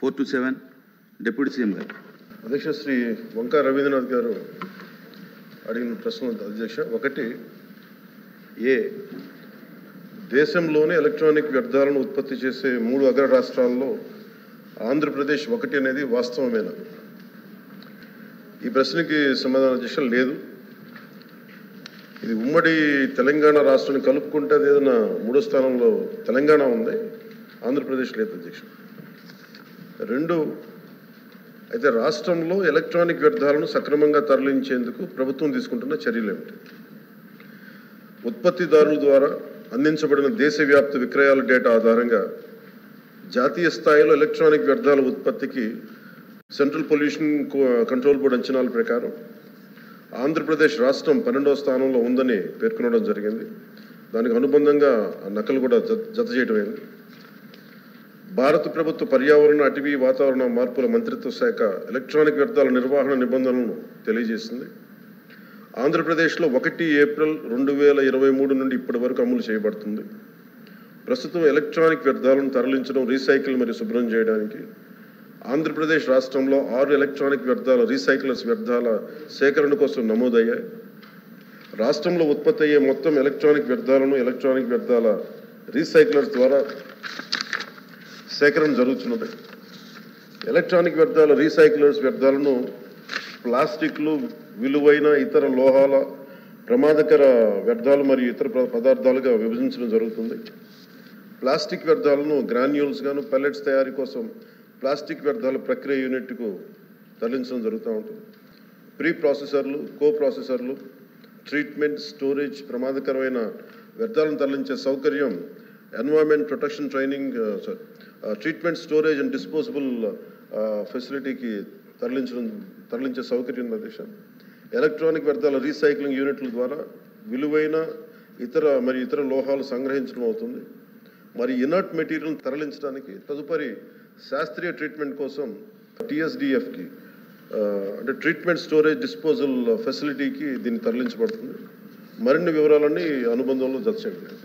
427 deputy CM గారు. అధ్యక్ష శ్రీ వంకా రవీంద్రనాథ్ గారు అడిగిన ప్రశ్న అధ్యక్ష, ఒకటి దేశంలోనే ఎలక్ట్రానిక్ వ్యర్థాలను ఉత్పత్తి చేసే 3 అగ్ర రాష్ట్రాల్లో ఆంధ్రప్రదేశ్ ఒకటి అనేది వాస్తవమేనా? ఈ ప్రశ్నకి సమాధానం అధ్యక్ష లేదు. ఇది ఉమ్మడి తెలంగాణ రాష్ట్రాన్ని కలుపుకుంటే అది ఏదైనా 3వ స్థానంలో తెలంగాణ ఉంది, ఆంధ్రప్రదేశ్ లేదు అధ్యక్ష. 2, అయితే రాష్ట్రంలో ఎలక్ట్రానిక్ వ్యర్థాలను సక్రమంగా తరలించేందుకు ప్రభుత్వం తీసుకుంటున్న చర్యలు ఏమిటి? ఉత్పత్తిదారుల ద్వారా అందించబడిన దేశవ్యాప్త విక్రయాల డేటా ఆధారంగా జాతీయ స్థాయిలో ఎలక్ట్రానిక్ వ్యర్థాల ఉత్పత్తికి సెంట్రల్ పొల్యూషన్ కంట్రోల్ బోర్డు అంచనాల ప్రకారం ఆంధ్రప్రదేశ్ రాష్ట్రం 12వ స్థానంలో ఉందని పేర్కొనడం జరిగింది. దానికి అనుబంధంగా నకలు కూడా జత చేయడమైంది. భారత ప్రభుత్వ పర్యావరణ, అటవీ, వాతావరణ మార్పుల మంత్రిత్వ శాఖ ఎలక్ట్రానిక్ వ్యర్థాల నిర్వహణ నిబంధనలను తెలియజేసింది. ఆంధ్రప్రదేశ్లో 1 ఏప్రిల్ 2023 నుండి ఇప్పటి వరకు అమలు చేయబడుతుంది. ప్రస్తుతం ఎలక్ట్రానిక్ వ్యర్థాలను తరలించడం, రీసైకిల్ మరియు శుభ్రం చేయడానికి ఆంధ్రప్రదేశ్ రాష్ట్రంలో 6 ఎలక్ట్రానిక్ వ్యర్థాల రీసైక్లర్స్ వ్యర్థాల సేకరణ కోసం నమోదయ్యాయి. రాష్ట్రంలో ఉత్పత్తి అయ్యే మొత్తం ఎలక్ట్రానిక్ వ్యర్థాలను ఎలక్ట్రానిక్ వ్యర్థాల రీసైక్లర్స్ ద్వారా సేకరణ జరుగుతున్నది. ఎలక్ట్రానిక్ వ్యర్థాల రీసైక్లర్స్ వ్యర్థాలను ప్లాస్టిక్లు, విలువైన ఇతర లోహాల, ప్రమాదకర వ్యర్థాలు మరియు ఇతర పదార్థాలుగా విభజించడం జరుగుతుంది. ప్లాస్టిక్ వ్యర్థాలను గ్రాన్యూల్స్ గాను, పెల్లెట్స్ తయారీ కోసం ప్లాస్టిక్ వ్యర్థాల ప్రక్రియ యూనిట్కు తరలించడం జరుగుతూ ఉంటుంది. ప్రీ ప్రాసెసర్లు, కో ప్రాసెసర్లు, ట్రీట్మెంట్, స్టోరేజ్, ప్రమాదకరమైన వ్యర్థాలను తరలించే సౌకర్యం environment protection treatment, storage and disposable ఫెసిలిటీకి తరలించే సౌకర్యం అధ్యక్ష. ఎలక్ట్రానిక్ వ్యర్థాల రీసైక్లింగ్ యూనిట్ల ద్వారా విలువైన ఇతర లోహాలు సంగ్రహించడం అవుతుంది. మరి ఇనర్ట్ మెటీరియల్ తరలించడానికి తదుపరి శాస్త్రీయ ట్రీట్మెంట్ కోసం TSDFకి అంటే ట్రీట్మెంట్, స్టోరేజ్, డిస్పోజల్ ఫెసిలిటీకి దీన్ని తరలించబడుతుంది. మరిన్ని వివరాలన్నీ అనుబంధంలో జత చేయండి.